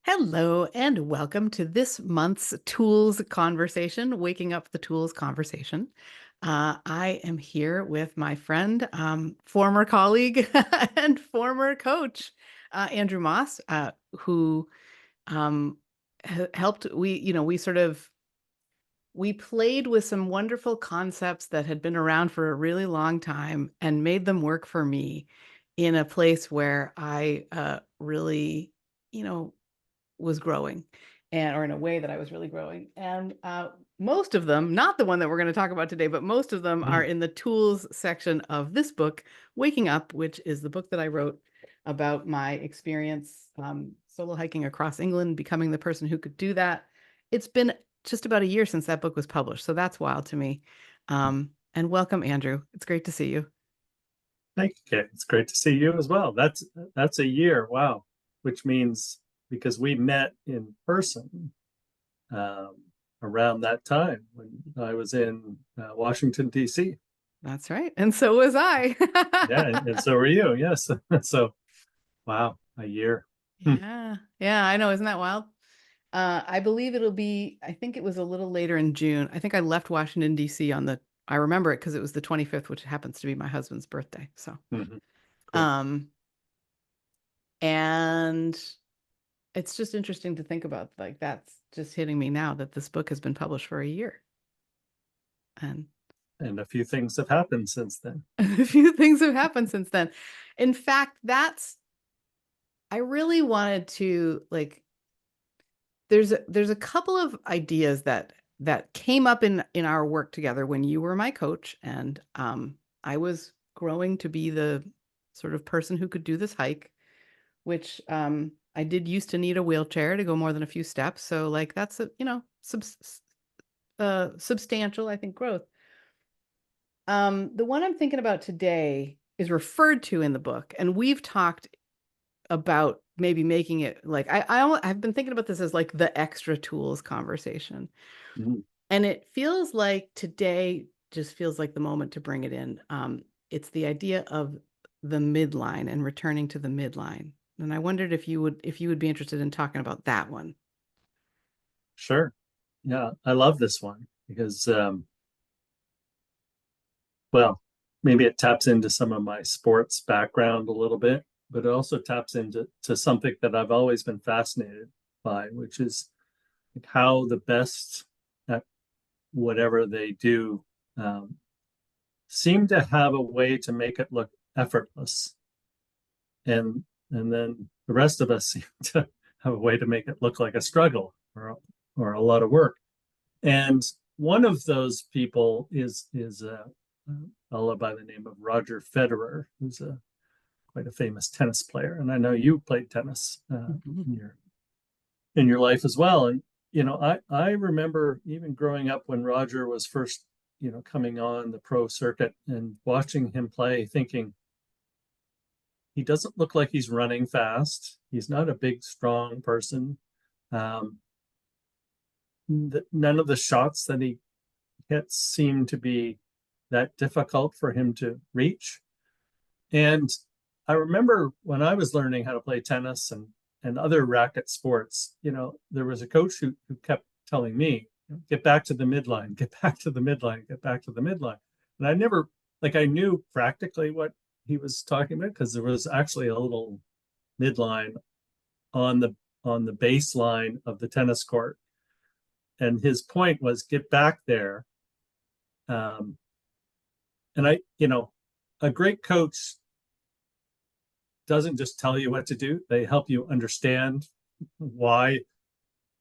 Hello, and welcome to this month's Tools Conversation, Waking Up the Tools Conversation. I am here with my friend, former colleague, and former coach, Andrew Moss, who um, helped. We played with some wonderful concepts that had been around for a really long time and made them work for me in a place where I really, you know, was growing or in a way that I was really growing. And most of them, not the one that we're going to talk about today, but most of them are Mhm. in the tools section of this book, Waking Up, which is the book that I wrote about my experience solo hiking across England, becoming the person who could do that. It's been just about a year since that book was published. So that's wild to me. And welcome, Andrew. It's great to see you. Thank you, Kate. It's great to see you as well. That's a year. Wow. Which means because we met in person um, around that time when I was in Washington, D.C. That's right. And so was I. Yeah, and so were you. Yes. So, wow, a year. Hmm. Yeah. Yeah, I know. Isn't that wild? I believe I think it was a little later in June. I think I left Washington, D.C. I remember it because it was the 25th, which happens to be my husband's birthday. So, Mhm. Cool. um, and it's just interesting to think about, like, that's just hitting me now that this book has been published for a year. And And a few things have happened since then. a few things have happened since then. In fact, I really wanted to, like, there's a couple of ideas that came up in our work together when you were my coach, and I was growing to be the sort of person who could do this hike, which I did used to need a wheelchair to go more than a few steps. So, like, that's a substantial, I think, growth. The one I'm thinking about today is referred to in the book, and we've talked about maybe making it like I've been thinking about this as like the extra tools conversation. Mhm. And it feels like today just feels like the moment to bring it in. It's the idea of the midline and returning to the midline. And I wondered if you would be interested in talking about that one. Sure. Yeah, I love this one because well, maybe it taps into some of my sports background a little bit, but it also taps into something that I've always been fascinated by, which is how the best at whatever they do um, seem to have a way to make it look effortless, and then the rest of us seem to have a way to make it look like a struggle or a lot of work. And one of those people is a fellow by the name of Roger Federer, who's a quite a famous tennis player. And I know you played tennis Mhm. in your life as well. And I remember even growing up when Roger was first coming on the pro circuit and watching him play, thinking he doesn't look like he's running fast. He's not a big, strong person. Um, None of the shots that he hits seem to be that difficult for him to reach. And I remember when I was learning how to play tennis and other racket sports, there was a coach who kept telling me, get back to the midline, get back to the midline, get back to the midline. And I never, like, I knew practically what he was talking about because there was actually a little midline on the baseline of the tennis court. And his point was get back there. Um, and a great coach doesn't just tell you what to do, they help you understand why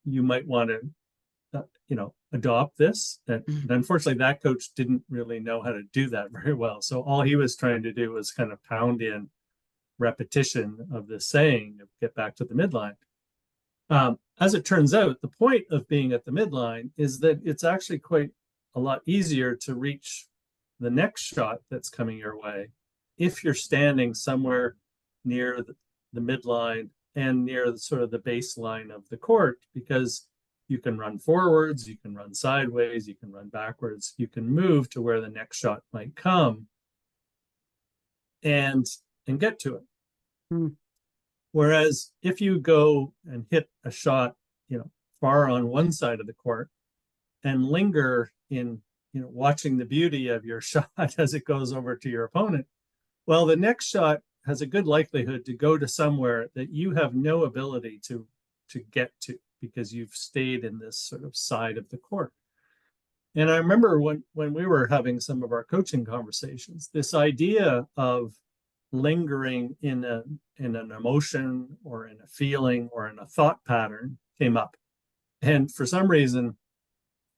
you might want to adopt this. And Mhm. unfortunately that coach didn't really know how to do that very well, so all he was trying to do was kind of pound in repetition of this saying of get back to the midline. As it turns out, the point of being at the midline is that it's actually quite a lot easier to reach the next shot that's coming your way if you're standing somewhere near the midline and near sort of the baseline of the court, because you can run forwards, you can run sideways, you can run backwards, you can move to where the next shot might come and get to it. Mhm. Whereas if you go and hit a shot, far on one side of the court and linger in, watching the beauty of your shot as it goes over to your opponent, well, the next shot has a good likelihood to go to somewhere that you have no ability to get to because you've stayed in this sort of side of the court. And I remember when we were having some of our coaching conversations, this idea of lingering in an emotion or in a feeling or in a thought pattern came up. And for some reason,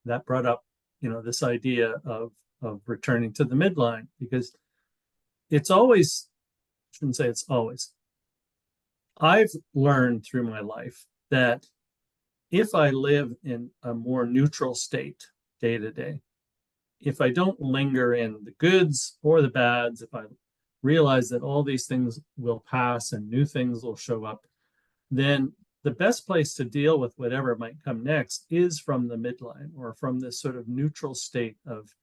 that brought up, this idea of returning to the midline, because it's always, I shouldn't say it's always, I've learned through my life that if I live in a more neutral state day to day, if I don't linger in the goods or the bads, if I realize that all these things will pass and new things will show up, then the best place to deal with whatever might come next is from the midline, or from this sort of neutral state of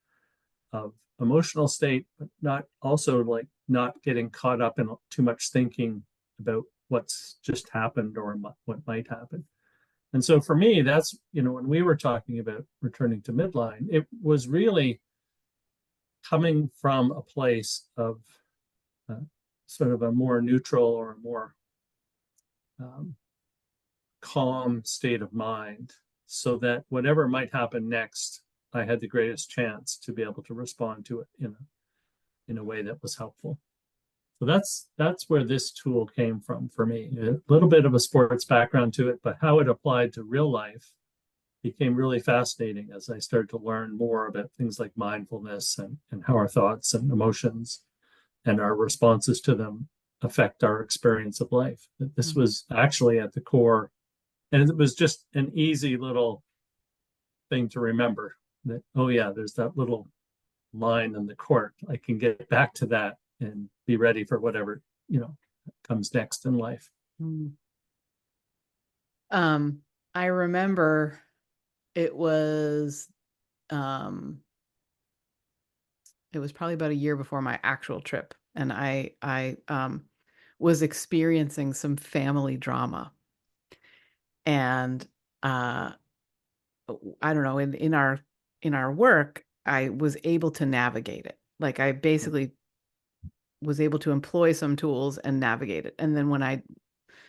emotional state, but not also like not getting caught up in too much thinking about what's just happened or what might happen. And so for me, that's, when we were talking about returning to midline, it was really coming from a place of uh, sort of a more neutral or a more um, calm state of mind, so that whatever might happen next, I had the greatest chance to be able to respond to it in a way that was helpful. So that's where this tool came from for me. A little bit of a sports background to it, but how it applied to real life became really fascinating as I started to learn more about things like mindfulness and how our thoughts and emotions and our responses to them affect our experience of life. That this was actually at the core, and it was just an easy little thing to remember that, oh yeah, there's that little line in the court. I can get back to that and be ready for whatever, comes next in life. I remember it was um it was probably about a year before my actual trip, and I was experiencing some family drama. And I don't know, in our work, I was able to navigate it. Like, I basically was able to employ some tools and navigate it. And then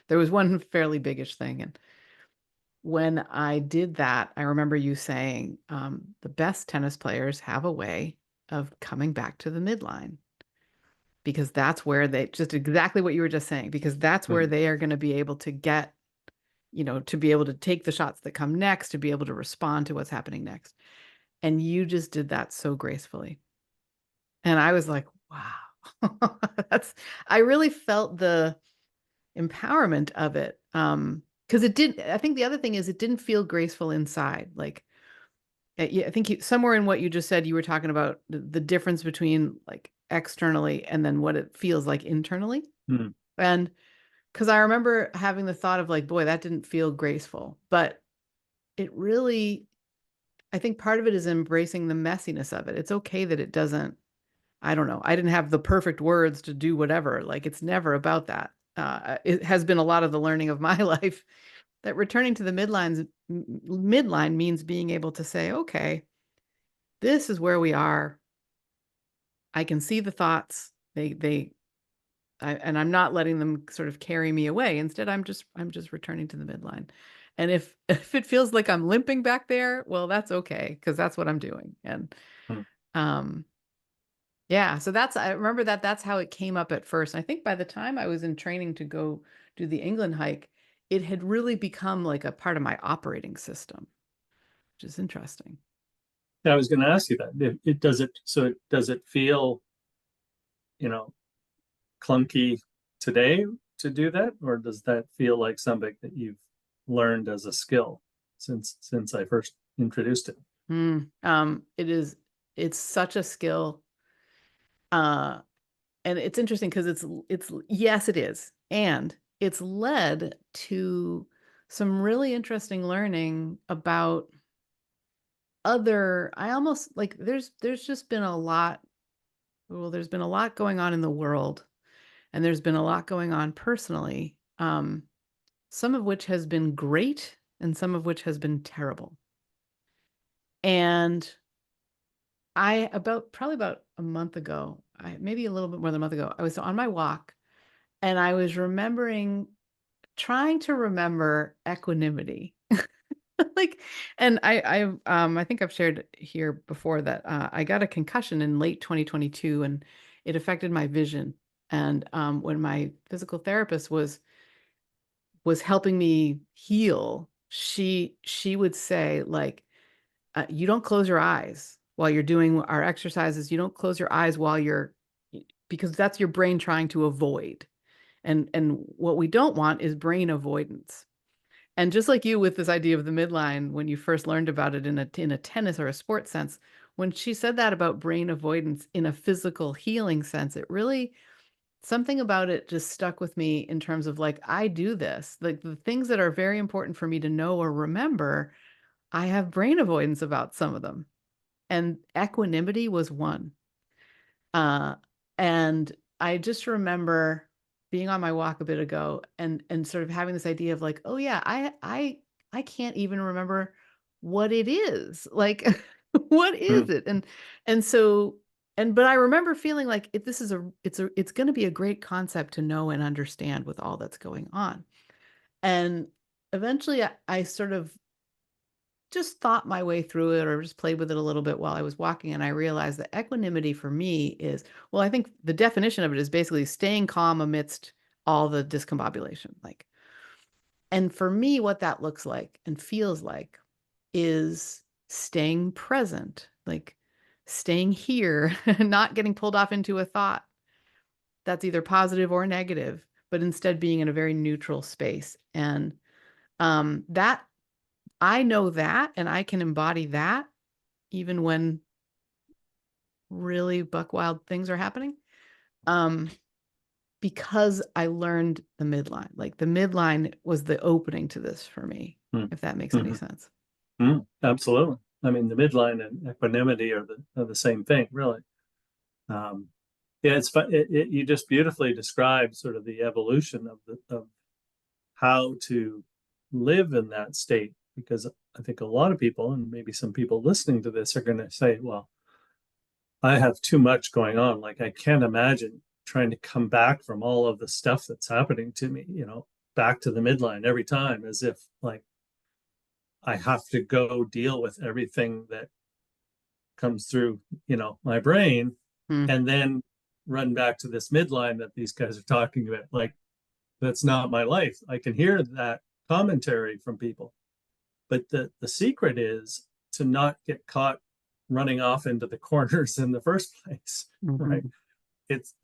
there was one fairly biggish thing, and when I did that, I remember you saying, the best tennis players have a way of coming back to the midline, because that's where just exactly what you were just saying, because that's where they are going to be able to get, to be able to take the shots that come next, to be able to respond to what's happening next. And you just did that so gracefully. And I was like, wow, I really felt the empowerment of it. Because I think the other thing is, it didn't feel graceful inside. Like, I think somewhere in what you just said, you were talking about the difference between like externally and then what it feels like internally. Mm. And because I remember having the thought of like, boy, that didn't feel graceful, but it really, I think part of it is embracing the messiness of it. It's okay that it doesn't, I don't know. I didn't have the perfect words to do whatever. Like, it's never about that. It has been a lot of the learning of my life that returning to the midline means being able to say, okay, this is where we are. I can see the thoughts. And I'm not letting them sort of carry me away. Instead, I'm just returning to the midline. And if if it feels like I'm limping back there, well, that's okay, because that's what I'm doing. And Mm. um, yeah, so I remember that's how it came up at first. I think by the time I was in training to go do the England hike, it had really become like a part of my operating system, which is interesting. I was going to ask you that. Does it feel, you know, clunky today to do that, or does that feel like something that you've learned as a skill since I first introduced it? It's such a skill. Uh, and it's interesting because yes, it is. And it's led to some really interesting learning about I almost like, there's just been a lot. Well, there's been a lot going on in the world, and there's been a lot going on personally. some of which has been great and some of which has been terrible. And probably about a month ago, maybe a little bit more than a month ago, I was on my walk and I was trying to remember equanimity. Like, and I think I've shared here before that I got a concussion in late 2022 and it affected my vision. And when my physical therapist was helping me heal, she would say like, you don't close your eyes while you're doing our exercises. You don't close your eyes because that's your brain trying to avoid. And what we don't want is brain avoidance. And just like you with this idea of the midline, when you first learned about it in a tennis or a sports sense, when she said that about brain avoidance in a physical healing sense, it really something about it just stuck with me in terms of like I do this. Like the things that are very important for me to know or remember, I have brain avoidance about some of them. And equanimity was one. Uh, and I just remember being on my walk a bit ago and sort of having this idea of like, oh yeah, I can't even remember what it is. Like, what is Mm, it? And so but I remember feeling like this is it's going to be a great concept to know and understand with all that's going on. And eventually I sort of just thought my way through it or just played with it a little bit while I was walking. And I realized that equanimity for me is, well, I think the definition of it is basically staying calm amidst all the discombobulation. Like, and for me, what that looks like and feels like is staying present, like staying here, not getting pulled off into a thought that's either positive or negative, but instead being in a very neutral space. And that I know that and I can embody that even when really buck wild things are happening. Um, because I learned the midline. Like the midline was the opening to this for me, mm, if that makes any mhm, sense. absolutely. I mean, the midline and equanimity are the same thing, really. Um, yeah, it's fun. You just beautifully described sort of the evolution of how to live in that state, because I think a lot of people, and maybe some people listening to this, are going to say, well, I have too much going on. Like, I can't imagine trying to come back from all of the stuff that's happening to me, back to the midline every time, as if like I have to go deal with everything that comes through, my brain, Hmm. and then run back to this midline that these guys are talking about. Like, that's not my life. I can hear that commentary from people. But the secret is to not get caught running off into the corners in the first place, right? Mhm.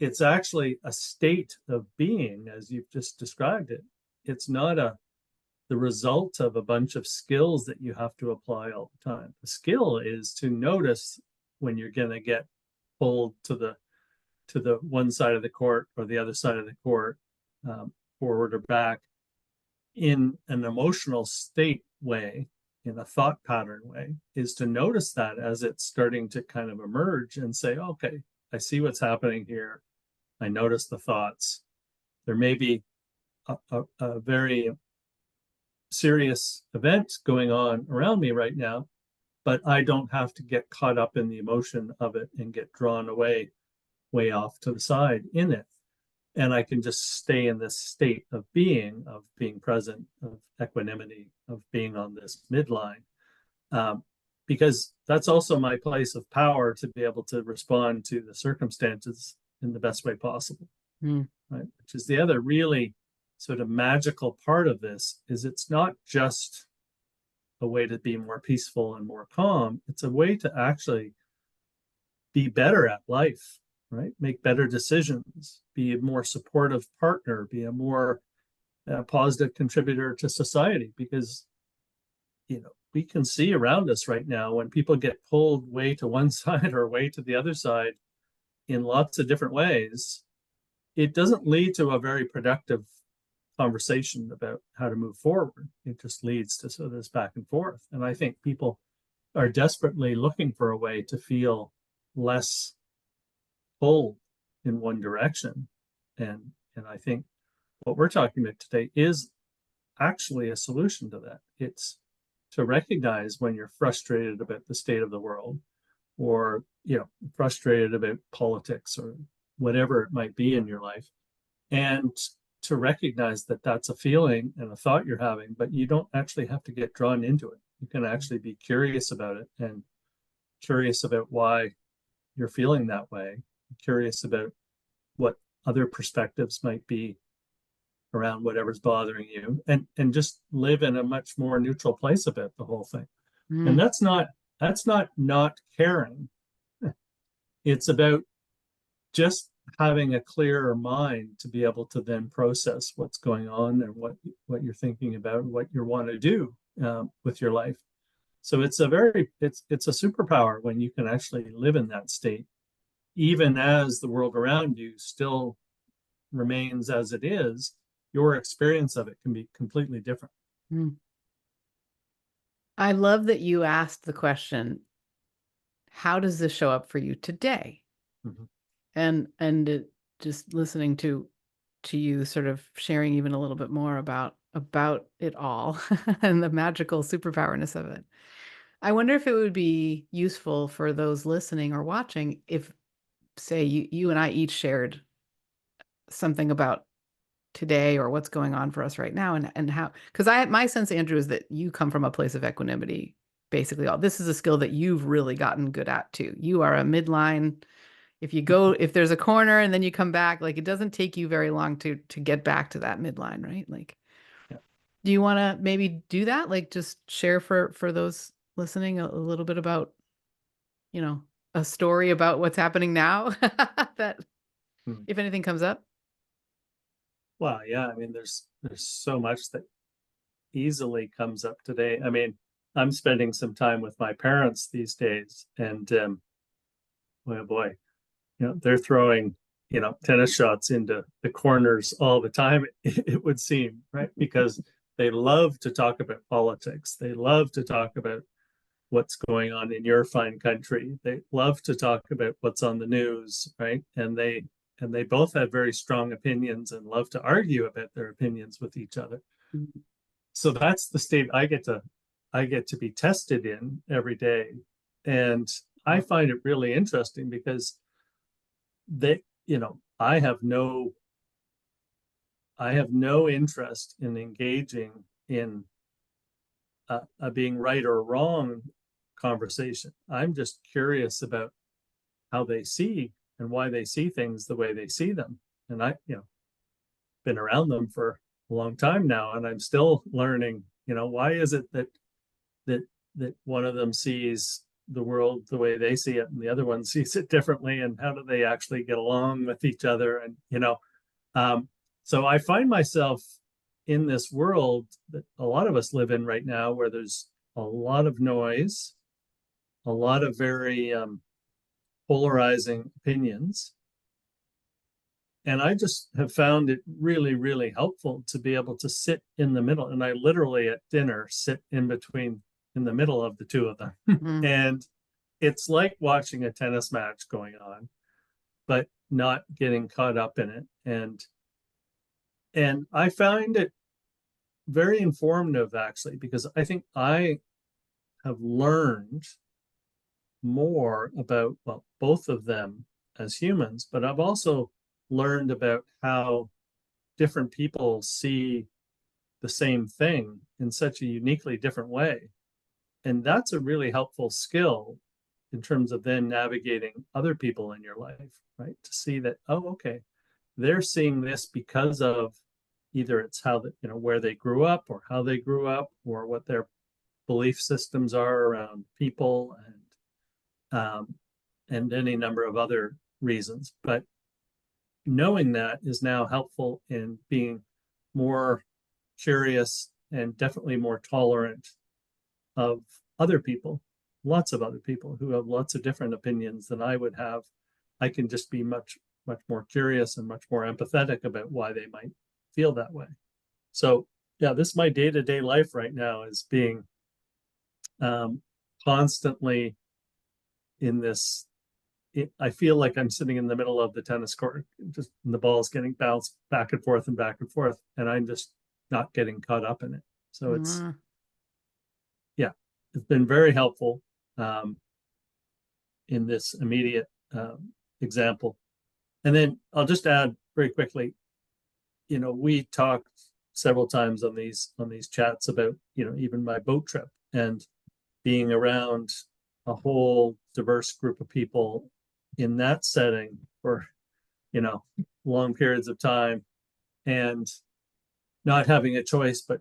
It's actually a state of being, as you've just described it. It's not the result of a bunch of skills that you have to apply all the time. The skill is to notice when you're going to get pulled to the one side of the court or the other side of the court, forward or back, in an emotional state way, in a thought pattern way, is to notice that as it's starting to kind of emerge and say, okay, I see what's happening here. I notice the thoughts. There may be a very serious event going on around me right now, but I don't have to get caught up in the emotion of it and get drawn away way off to the side in it. And I can just stay in this state of being present, of equanimity, of being on this midline. Because that's also my place of power to be able to respond to the circumstances in the best way possible, Hmm. right? Which is the other really sort of magical part of this, is it's not just a way to be more peaceful and more calm. It's a way to actually be better at life, right? Make better decisions, be a more supportive partner, be a more positive contributor to society. Because, we can see around us right now when people get pulled way to one side or way to the other side in lots of different ways, it doesn't lead to a very productive conversation about how to move forward. It just leads to sort of this back and forth. And I think people are desperately looking for a way to feel less pulled in one direction. And I think what we're talking about today is actually a solution to that. It's to recognize when you're frustrated about the state of the world, or frustrated about politics or whatever it might be in your life, and to recognize that that's a feeling and a thought you're having, but you don't actually have to get drawn into it. You can actually be curious about it, and curious about why you're feeling that way, curious about what other perspectives might be around whatever's bothering you, and just live in a much more neutral place about the whole thing. And Mm. that's not caring. It's about just having a clearer mind to be able to then process what's going on and what you're thinking about, what you want to do with your life. So it's a superpower when you can actually live in that state, even as the world around you still remains as it is. Your experience of it can be completely different. Mm. I love that you asked the question, how does this show up for you today? Mhm. And just listening to you sort of sharing even a little bit more about it all and the magical superpowerness of it. I wonder if it would be useful for those listening or watching if, say, you and I each shared something about today or what's going on for us right now, and how, because I my sense, Andrew, is that you come from a place of equanimity. Basically, all this is a skill that you've really gotten good at too. You are a midline. If there's a corner and then you come back, like it doesn't take you very long to get back to that midline, right? Like, Yeah. do you want to maybe do that? Like, just share for those listening a little bit about, you know, a story about what's happening now that Mhm. if anything comes up. Well, yeah, I mean, there's so much that easily comes up today. I mean, I'm spending some time with my parents these days, and oh boy, they're throwing tennis shots into the corners all the time. It would seem, right? Because they love to talk about politics. They love to talk about what's going on in your fine country. They love to talk about what's on the news, right? And they both have very strong opinions and love to argue about their opinions with each other. Mhm. So that's the state I get to be tested in every day. And I find it really interesting because they, I have no interest in engaging in a being right or wrong conversation. I'm just curious about how they see and why they see things the way they see them. And I been around them for a long time now, and I'm still learning, why is it that that one of them sees the world the way they see it and the other one sees it differently, and how do they actually get along with each other? And um, so I find myself in this world that a lot of us live in right now, where there's a lot of noise, a lot of very polarizing opinions. And I just have found it really, really helpful to be able to sit in the middle. And I literally at dinner sit in the middle of the two of them. Mm. And it's like watching a tennis match going on, but not getting caught up in it. And I find it very informative, actually, because I think I have learned more about, well, both of them as humans, but I've also learned about how different people see the same thing in such a uniquely different way. And that's a really helpful skill in terms of then navigating other people in your life, right? To see that, oh, okay, they're seeing this because of either it's how that, where they grew up, or how they grew up, or what their belief systems are around people, um, and any number of other reasons. But knowing that is now helpful in being more curious and definitely more tolerant of other people, lots of other people who have lots of different opinions than I would have. I can just be much, much more curious and much more empathetic about why they might feel that way. So, yeah, this is my day to day life right now, is being constantly in this I feel like I'm sitting in the middle of the tennis court, just the ball's getting bounced back and forth and back and forth, and I'm just not getting caught up in it. So it's, Mm, yeah, it's been very helpful um, in this immediate example. And then I'll just add very quickly, we talked several times on these chats about, even my boat trip and being around a whole diverse group of people in that setting for, you know, long periods of time, and not having a choice but,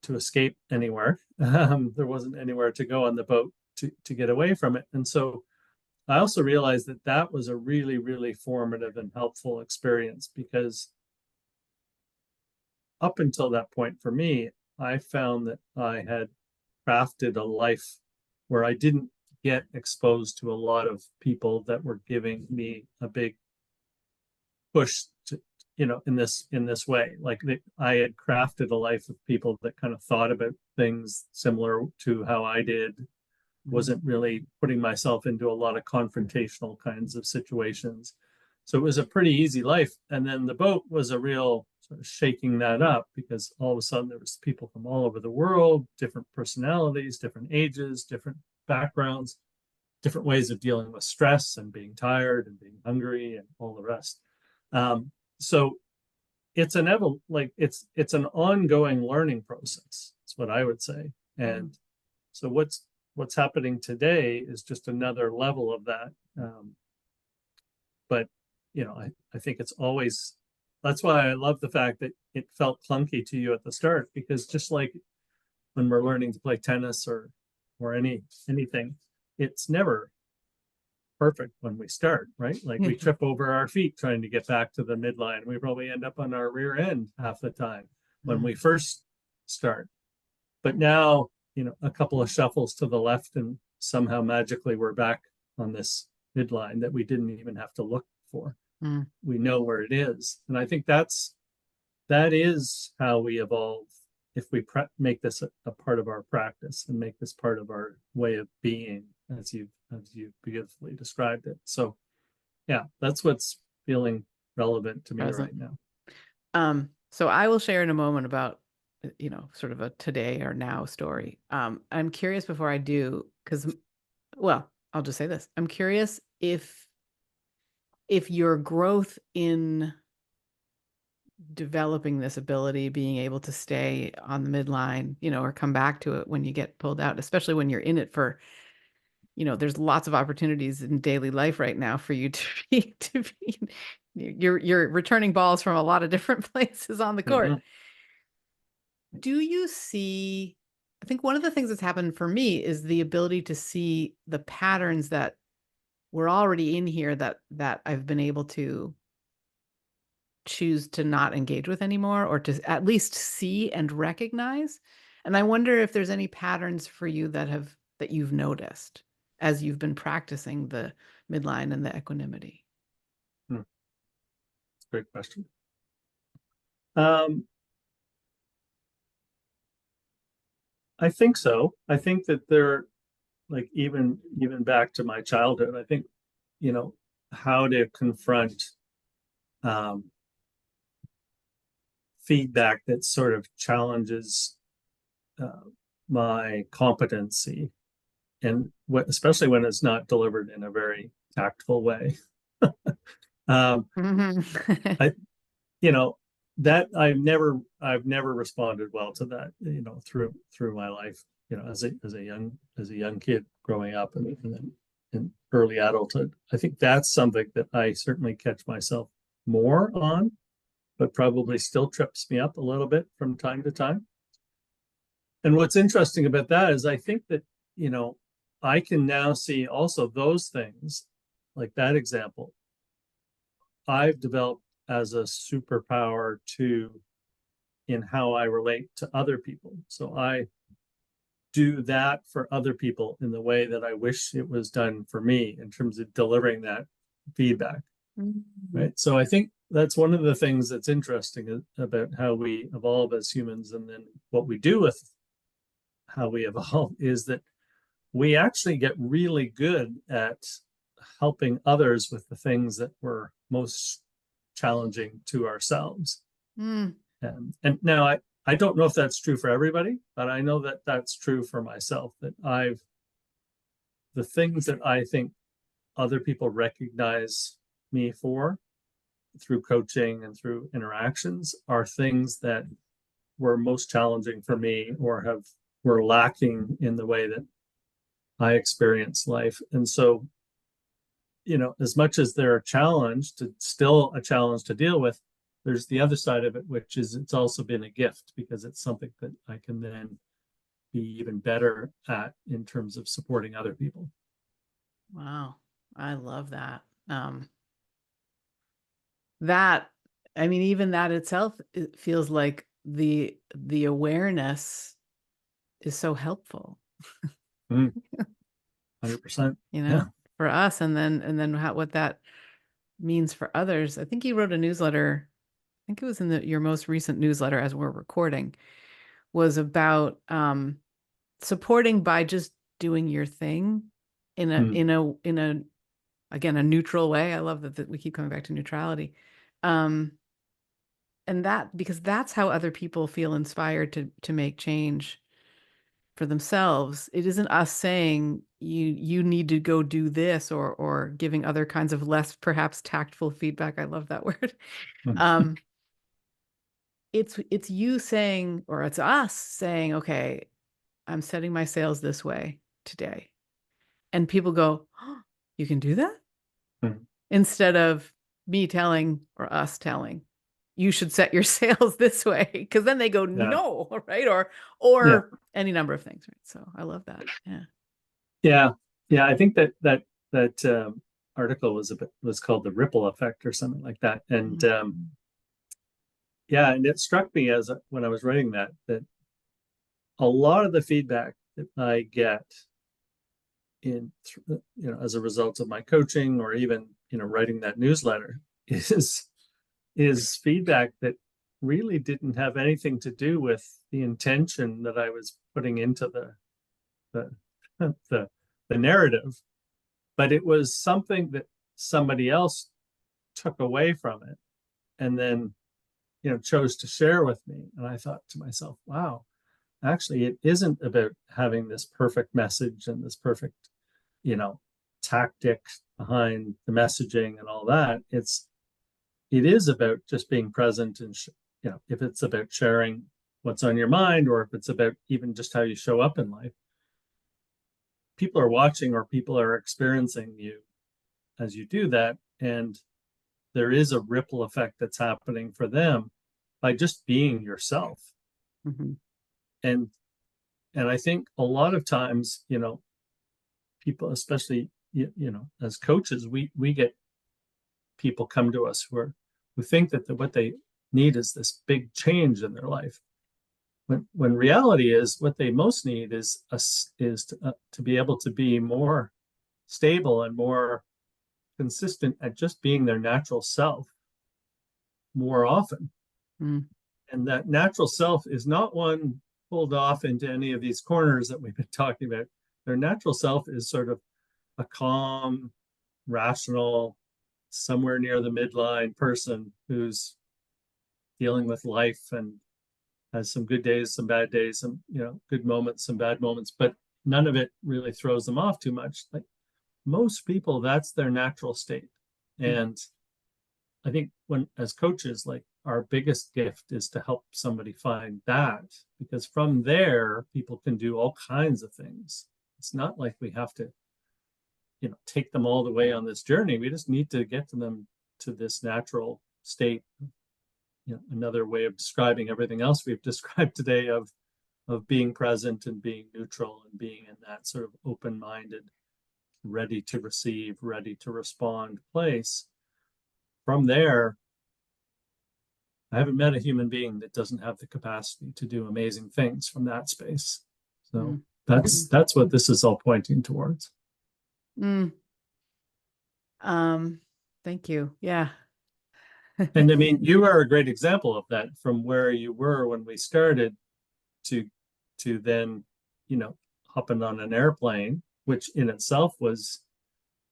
to escape anywhere. There wasn't anywhere to go on the boat to get away from it. And so I also realized that that was a really, really formative and helpful experience, because up until that point for me, I found that I had crafted a life where I didn't get exposed to a lot of people that were giving me a big push to, in this way. Like I had crafted a life of people that kind of thought about things similar to how I did, mm, wasn't really putting myself into a lot of confrontational kinds of situations. So it was a pretty easy life. And then the boat was a real sort of shaking that up, because all of a sudden there was people from all over the world, different personalities, different ages, different backgrounds, different ways of dealing with stress and being tired and being hungry and all the rest. So it's an it's an ongoing learning process. That's what I would say. mm. And so what's happening today is just another level of that. But I think it's always, that's why I love the fact that it felt clunky to you at the start, because just like when we're learning to play tennis or anything, it's never perfect when we start, right? Like we trip over our feet trying to get back to the midline. We probably end up on our rear end half the time when Mm. we first start. But now, a couple of shuffles to the left and somehow magically we're back on this midline that we didn't even have to look for. Mm. We know where it is. And I think that is how we evolve, if we make this a part of our practice and make this part of our way of being, as you beautifully described it. So yeah, that's what's feeling relevant to me Present. right now. So I will share in a moment about, sort of a today or now story. I'm curious before I do, because, well, I'll just say this. I'm curious if your growth in developing this ability, being able to stay on the midline, or come back to it when you get pulled out, especially when you're in it for, there's lots of opportunities in daily life right now for you to be you're returning balls from a lot of different places on the court. Mm-hmm. Do you see, I think one of the things that's happened for me is the ability to see the patterns that were already in here that I've been able to choose to not engage with anymore, or to at least see and recognize. And I wonder if there's any patterns for you that you've noticed as you've been practicing the midline and the equanimity. Great question. I think so. I think that there, like even back to my childhood, I think, how to confront um, feedback that sort of challenges uh, my competency, and especially when it's not delivered in a very tactful way. um, Mhm. I, you know, that I've never responded well to that, through my life, as a young kid growing up, and then in early adulthood. I think that's something that I certainly catch myself more on, but probably still trips me up a little bit from time to time. And what's interesting about that is I think that, I can now see also those things, like that example, I've developed as a superpower to in how I relate to other people. So I do that for other people in the way that I wish it was done for me in terms of delivering that feedback. Mhm. Right. So I think that's one of the things that's interesting about how we evolve as humans, and then what we do with how we evolve is that we actually get really good at helping others with the things that were most challenging to ourselves. Mm. And now I don't know if that's true for everybody, but I know that that's true for myself, that the things that I think other people recognize me for through coaching and through interactions are things that were most challenging for me or were lacking in the way that I experience life. And so, as much as they're still a challenge to deal with, there's the other side of it, which is it's also been a gift because it's something that I can then be even better at in terms of supporting other people. Wow. I love that. That, I mean, even that itself, it feels like the awareness is so helpful. 100%. You know, Yeah. for us, and then what that means for others. I think you wrote a newsletter. I think it was in your most recent newsletter as we're recording, was about supporting by just doing your thing in a Mm. again, a neutral way. I love that we keep coming back to neutrality. And that, because that's how other people feel inspired to make change for themselves. It isn't us saying you need to go do this, or giving other kinds of less perhaps tactful feedback. I love that word. Mm. Um, it's you saying, or it's us saying, okay, I'm setting my sails this way today. And people go, oh, you can do that? Mm. Instead of me telling or us telling, you should set your sails this way. Because then they go, Yeah. no, right? Or Yeah. any number of things, right? So I love that. Yeah. Yeah. Yeah. I think that article was called The Ripple Effect or something like that. And yeah, and it struck me when I was writing that a lot of the feedback that I get as a result of my coaching or even writing that newsletter is feedback that really didn't have anything to do with the intention that I was putting into the the, the narrative, but it was something that somebody else took away from it and then chose to share with me. And I thought to myself, wow, actually it isn't about having this perfect message and this perfect you know tactic behind the messaging and all that. It is about just being present and if it's about sharing what's on your mind, or if it's about even just how you show up in life, people are watching or people are experiencing you as you do that, and there is a ripple effect that's happening for them by just being yourself. Mm-hmm. And I think a lot of times, people, especially as coaches, we get people come to us who think that what they need is this big change in their life, when reality is what they most need is to be able to be more stable and more consistent at just being their natural self more often. Mm. And that natural self is not one pulled off into any of these corners that we've been talking about. Their natural self is sort of a calm, rational, somewhere near the midline person who's dealing with life and has some good days, some bad days, some good moments, some bad moments, but none of it really throws them off too much. Like most people, that's their natural state. And I think as coaches, like our biggest gift is to help somebody find that, because from there people can do all kinds of things. It's not like we have to take them all the way on this journey. We just need to get to them to this natural state. Another way of describing everything else we've described today of being present and being neutral and being in that sort of open-minded, ready to receive, ready to respond place. From there, I haven't met a human being that doesn't have the capacity to do amazing things from that space. So that's what this is all pointing towards. Mm. Thank you. Yeah. And I mean, you are a great example of that, from where you were when we started to then, hopping on an airplane, which in itself was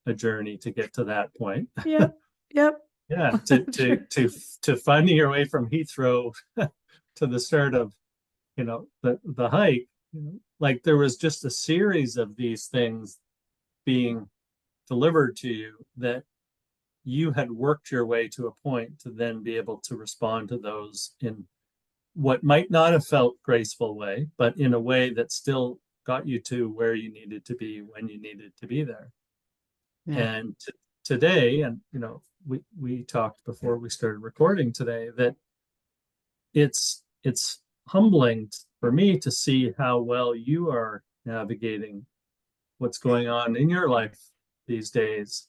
a journey to get to that point. Yep. Yep. Yeah, Sure. to finding your way from Heathrow to the start of, the hike, like there was just a series of these things being delivered to you that you had worked your way to a point to then be able to respond to those in what might not have felt graceful way, but in a way that still got you to where you needed to be when you needed to be there. Yeah. And today, and we talked before we started recording today that it's humbling for me to see how well you are navigating what's going on in your life these days,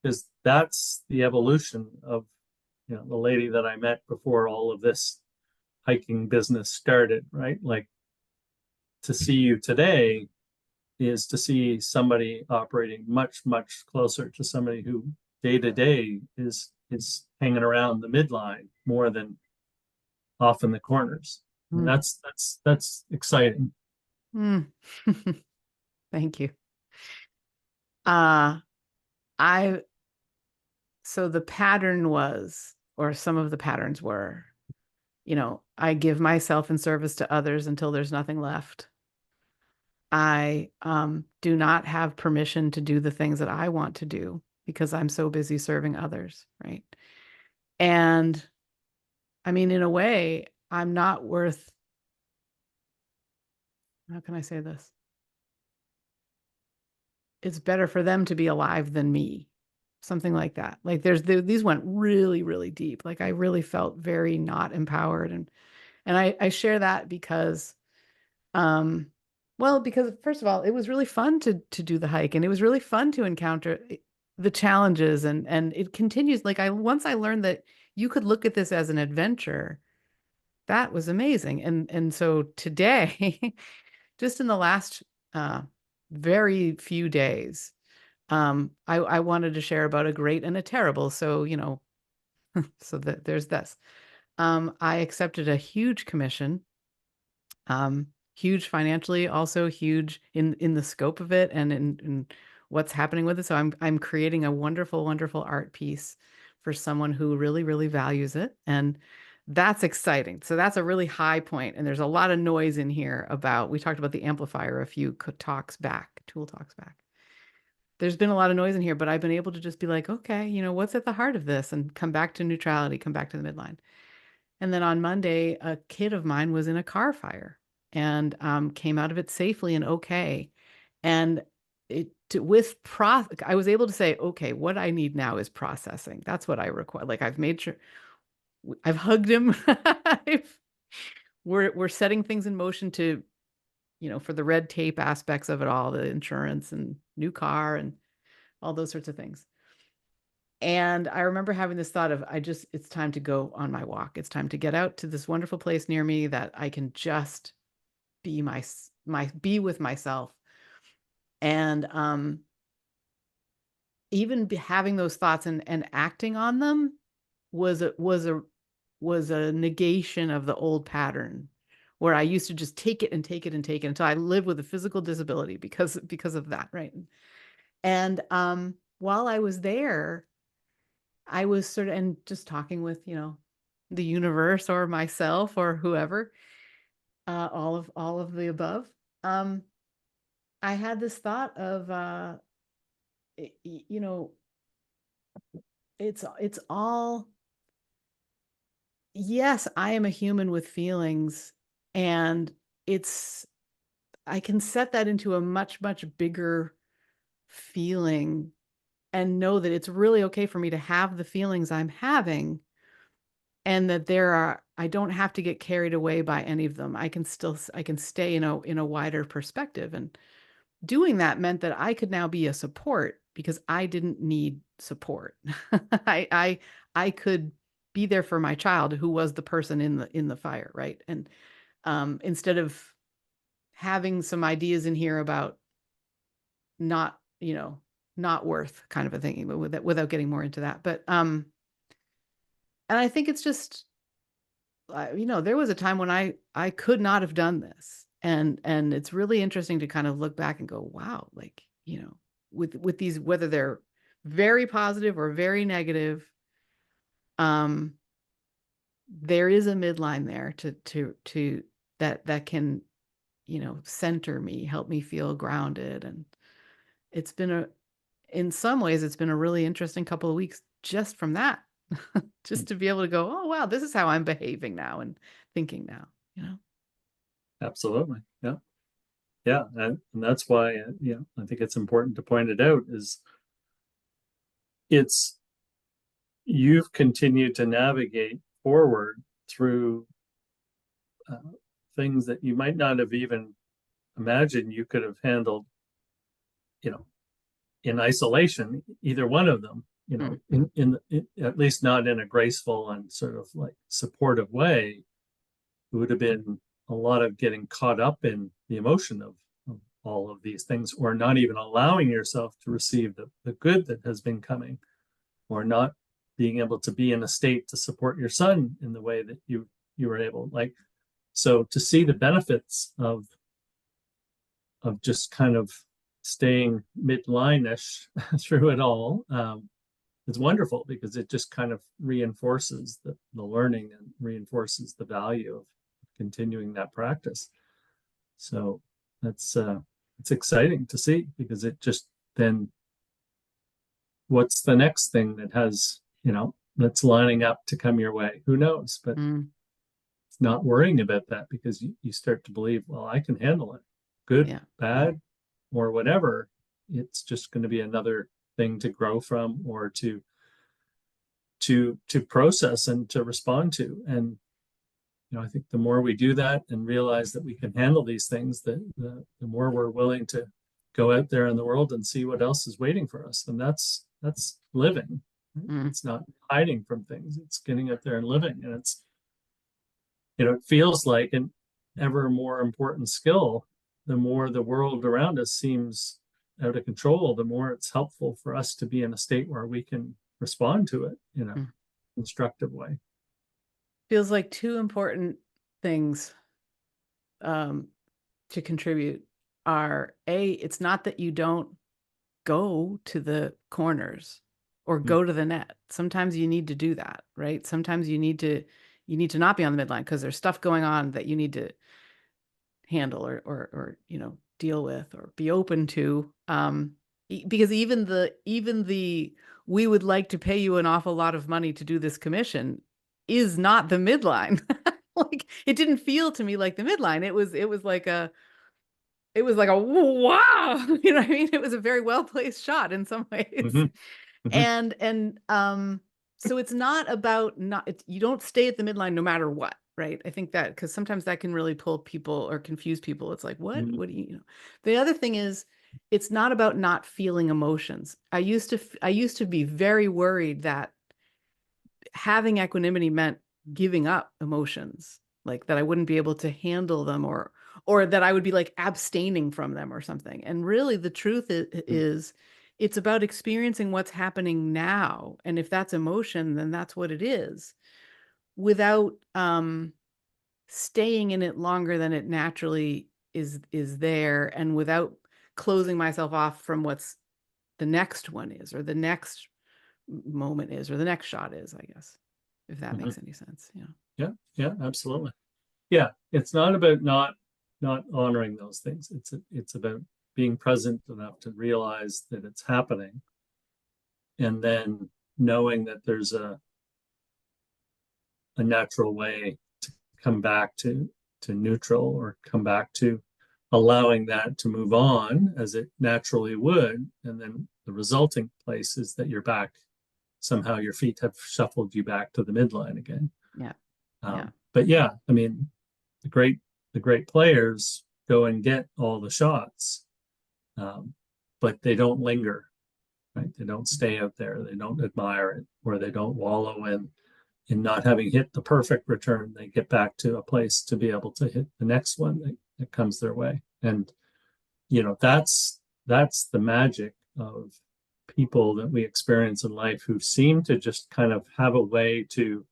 because that's the evolution of the lady that I met before all of this hiking business started, right? Like, to see you today is to see somebody operating much, much closer to somebody who day to day is hanging around the midline more than off in the corners. And Mm. that's exciting. Mm. Thank you. Uh, I, so the pattern was, or some of the patterns were, I give myself in service to others until there's nothing left. I do not have permission to do the things that I want to do because I'm so busy serving others, right? And I mean, in a way, I'm not worth, how can I say this? It's better for them to be alive than me. Something like that. Like these went really, really deep. Like I really felt very not empowered. And I share that because um well, because first of all, it was really fun to do the hike and it was really fun to encounter the challenges and it continues. Like once I learned that you could look at this as an adventure, that was amazing. And so today, just in the last uh very few days, I wanted to share about a great and a terrible. So, so that there's this. I accepted a huge commission, huge financially, also huge in the scope of it and in what's happening with it. So I'm creating a wonderful, wonderful art piece for someone who really, really values it. And that's exciting. So that's a really high point. And there's a lot of noise in here about, we talked about the amplifier a few talks back, tool talks back. There's been a lot of noise in here, but I've been able to just be like, okay, what's at the heart of this and come back to neutrality, come back to the midline. And then on Monday, a kid of mine was in a car fire and came out of it safely and okay. And I was able to say, okay, what I need now is processing. That's what I require. Like I've made sure I've hugged him. We're setting things in motion to, for the red tape aspects of it all, the insurance and new car and all those sorts of things. And I remember having this thought of, it's time to go on my walk. It's time to get out to this wonderful place near me that I can just be be with myself. And even having those thoughts and acting on them was a negation of the old pattern where I used to just take it and take it and take it until I live with a physical disability because of that, right? And while I was there, I was sort of, and just talking with, the universe or myself or whoever, all of the above. I had this thought of, you know, it's all, yes, I am a human with feelings, and it's, I can set that into a much, much bigger feeling and know that it's really okay for me to have the feelings I'm having and that I don't have to get carried away by any of them. I can stay in a wider perspective. And doing that meant that I could now be a support because I didn't need support. I could be there for my child who was the person in the fire, right? And instead of having some ideas in here about not, not worth kind of a thing, but without getting more into that. But and I think it's just, there was a time when I could not have done this, and it's really interesting to kind of look back and go, wow, like, with these, whether they're very positive or very negative, there is a midline there to that can, center me, help me feel grounded. And it's been in some ways, it's been a really interesting couple of weeks just from that, just to be able to go, oh, wow, this is how I'm behaving now and thinking now. Absolutely. Yeah. Yeah. And that's why, I think it's important to point it out is it's, you've continued to navigate forward through things that you might not have even imagined you could have handled, in isolation, either one of them, in at least not in a graceful and sort of like supportive way. It would have been a lot of getting caught up in the emotion of all of these things, or not even allowing yourself to receive the good that has been coming, or not being able to be in a state to support your son in the way that you were able. Like, so to see the benefits of just kind of staying midline-ish through it all, is wonderful, because it just kind of reinforces the learning and reinforces the value of continuing that practice. So that's it's exciting to see, because it just then, what's the next thing that has, that's lining up to come your way? Who knows? But it's not worrying about that, because you start to believe, well, I can handle it, good, bad, or whatever. It's just going to be another thing to grow from, or to process and to respond to. And I think the more we do that and realize that we can handle these things, the more we're willing to go out there in the world and see what else is waiting for us. And that's living. It's not hiding from things. It's getting out there and living. And it's, it feels like an ever more important skill. The more the world around us seems out of control, the more it's helpful for us to be in a state where we can respond to it in a constructive way. Feels like two important things to contribute are, it's not that you don't go to the corners or go to the net. Sometimes you need to do that, right? Sometimes you need to not be on the midline because there's stuff going on that you need to handle or deal with or be open to. Because even the we would like to pay you an awful lot of money to do this commission is not the midline. Like, it didn't feel to me like the midline. It was like a wow, you know what I mean? It was a very well placed shot in some ways. And so it's not about you don't stay at the midline no matter what, right? I think that, because sometimes that can really pull people or confuse people. It's like, what do you know? The other thing is, it's not about not feeling emotions. I used to be very worried that having equanimity meant giving up emotions, like that I wouldn't be able to handle them, or that I would be like abstaining from them or something. And really the truth is it's about experiencing what's happening now. And if that's emotion, then that's what it is, without staying in it longer than it naturally is there, and without closing myself off from what's the next one is, or the next moment is, or the next shot is, I guess, if that makes any sense. Yeah, absolutely. Yeah, it's not about not honoring those things. It's about being present enough to realize that it's happening, and then knowing that there's a natural way to come back to neutral, or come back to allowing that to move on as it naturally would. And then the resulting place is that you're back, somehow your feet have shuffled you back to the midline again. But yeah, I mean, the great players go and get all the shots, but they don't linger, right? They don't stay out there. They don't admire it, or they don't wallow in not having hit the perfect return. They get back to a place to be able to hit the next one that comes their way. And that's the magic of people that we experience in life, who seem to just kind of have a way to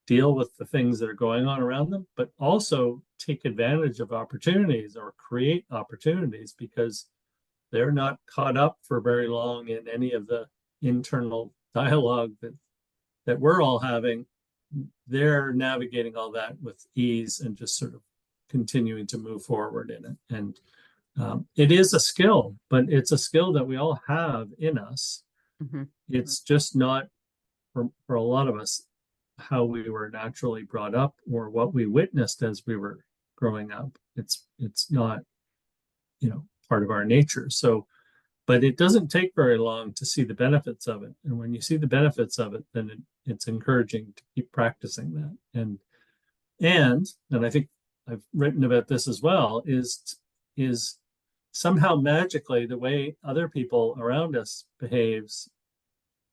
deal with the things that are going on around them, but also take advantage of opportunities or create opportunities, because they're not caught up for very long in any of the internal dialogue that we're all having, they're navigating all that with ease and just sort of continuing to move forward in it. And it is a skill, but it's a skill that we all have in us. Mm-hmm. It's just not for a lot of us how we were naturally brought up or what we witnessed as we were growing up. It's not, part of our nature. So, but it doesn't take very long to see the benefits of it. And when you see the benefits of it, then it's encouraging to keep practicing that. And I think I've written about this as well, is somehow magically the way other people around us behaves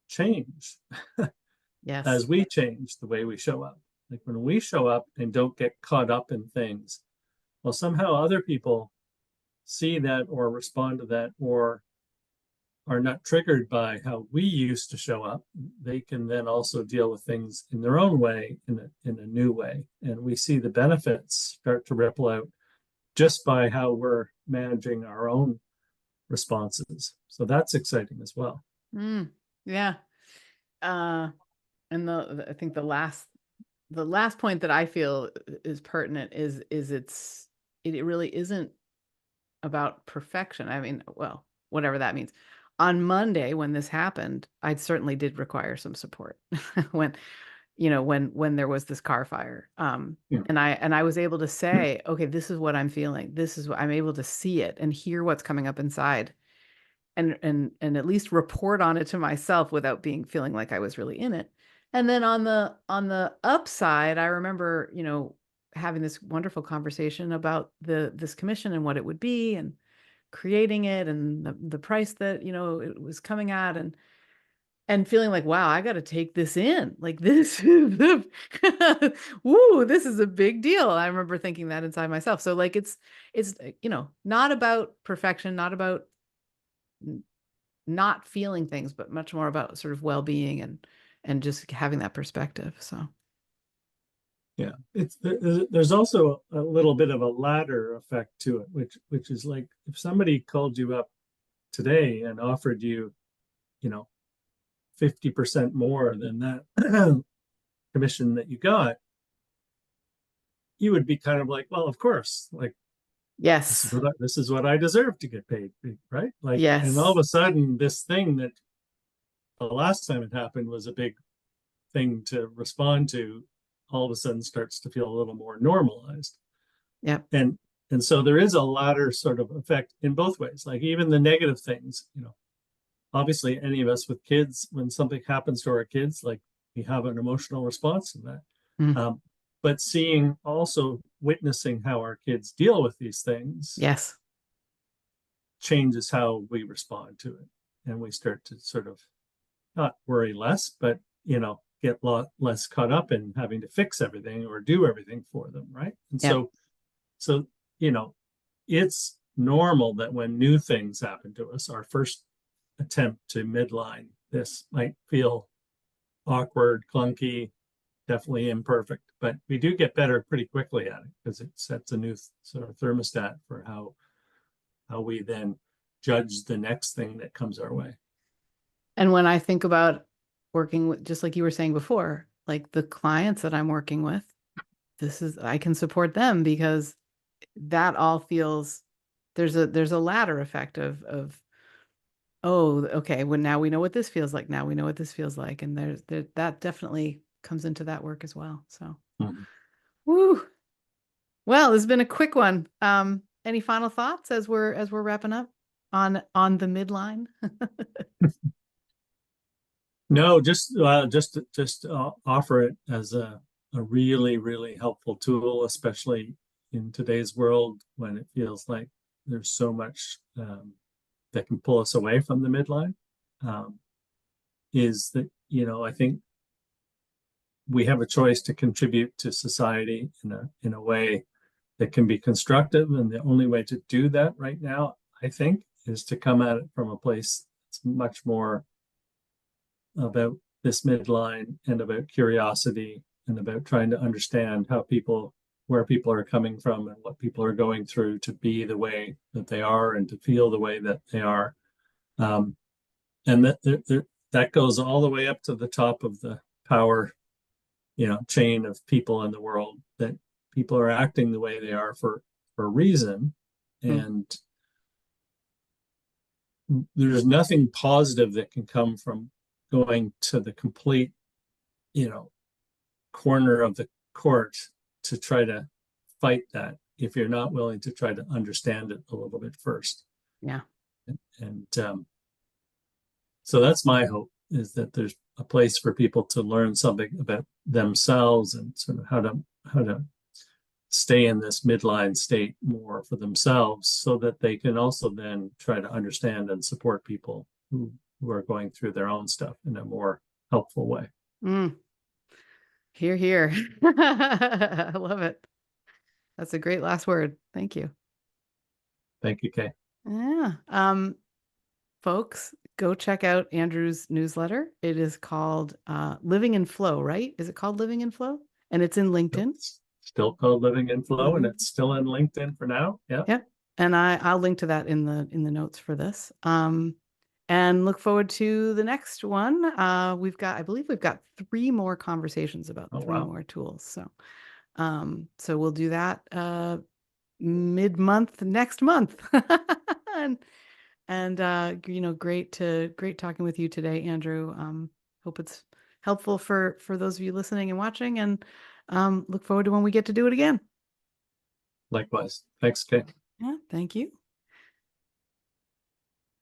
change Yes. as we change the way we show up. Like when we show up and don't get caught up in things, well, somehow other people see that or respond to that or are not triggered by how we used to show up. They can then also deal with things in their own way, in a new way. And we see the benefits start to ripple out just by how we're managing our own responses. So that's exciting as well. Yeah. And I think the last point that I feel is pertinent is it really isn't about perfection. I mean, well, whatever that means. On Monday, when this happened, I certainly did require some support when, when there was this car fire. Yeah. And I was able to say, okay, this is what I'm feeling. This is what I'm able to see it and hear what's coming up inside and at least report on it to myself without feeling like I was really in it. And then on the upside, I remember, having this wonderful conversation about this commission and what it would be and creating it and the price that, it was coming at and feeling like, wow, I got to take this in. Like this is woo, this is a big deal. I remember thinking that inside myself. So like it's not about perfection, not about not feeling things, but much more about sort of well-being and just having that perspective. So yeah, there's also a little bit of a ladder effect to it, which is like if somebody called you up today and offered you, 50% more than that commission that you got, you would be kind of like, well, of course, like yes, this is what I deserve to get paid, right? Like, and all of yes, a sudden, this thing that the last time it happened was a big thing to respond to, all of a sudden starts to feel a little more normalized. yep, And so there is a ladder sort of effect in both ways. Like even the negative things, obviously any of us with kids, when something happens to our kids, like we have an emotional response to that. mm, But seeing also witnessing how our kids deal with these things yes, changes how we respond to it. And we start to sort of not worry less, but, get a lot less caught up in having to fix everything or do everything for them. Right. And yep, so, it's normal that when new things happen to us, our first attempt to midline this might feel awkward, clunky, definitely imperfect, but we do get better pretty quickly at it because it sets a new sort of thermostat for how we then judge the next thing that comes our way. And when I think about working with, just like you were saying before, like the clients that I'm working with, I can support them because that all feels there's a ladder effect of oh, okay, well now we know what this feels like. Now we know what this feels like. And that definitely comes into that work as well. So Mhm. woo. Well, this has been a quick one. Any final thoughts as we're wrapping up on the midline? No, just offer it as a really, really helpful tool, especially in today's world when it feels like there's so much that can pull us away from the midline. Um, is that, I think we have a choice to contribute to society in a way that can be constructive. And the only way to do that right now, I think, is to come at it from a place that's much more about this midline and about curiosity and about trying to understand where people are coming from and what people are going through to be the way that they are and to feel the way that they are. And that goes all the way up to the top of the power, chain of people in the world, that people are acting the way they are for a reason. Mm. And there's nothing positive that can come from going to the complete, corner of the court to try to fight that if you're not willing to try to understand it a little bit first. Yeah. And so that's my hope, is that there's a place for people to learn something about themselves and sort of how to stay in this midline state more for themselves, so that they can also then try to understand and support people who are going through their own stuff in a more helpful way. Mm. Hear, hear. I love it. That's a great last word. Thank you. Thank you, Kay. Yeah. Folks, go check out Andrew's newsletter. It is called Living in Flow, right? Is it called Living in Flow? And it's in LinkedIn. It's still called Living in Flow, and Mhm. it's still in LinkedIn for now. Yeah. Yep. And I'll link to that in the notes for this. And look forward to the next one. I believe we've got 3 more conversations about Oh, 3 wow. more tools. So we'll do that mid-month next month. Great talking with you today, Andrew. Hope it's helpful for those of you listening and watching, and look forward to when we get to do it again. Likewise. Thanks, Kay. Yeah, thank you.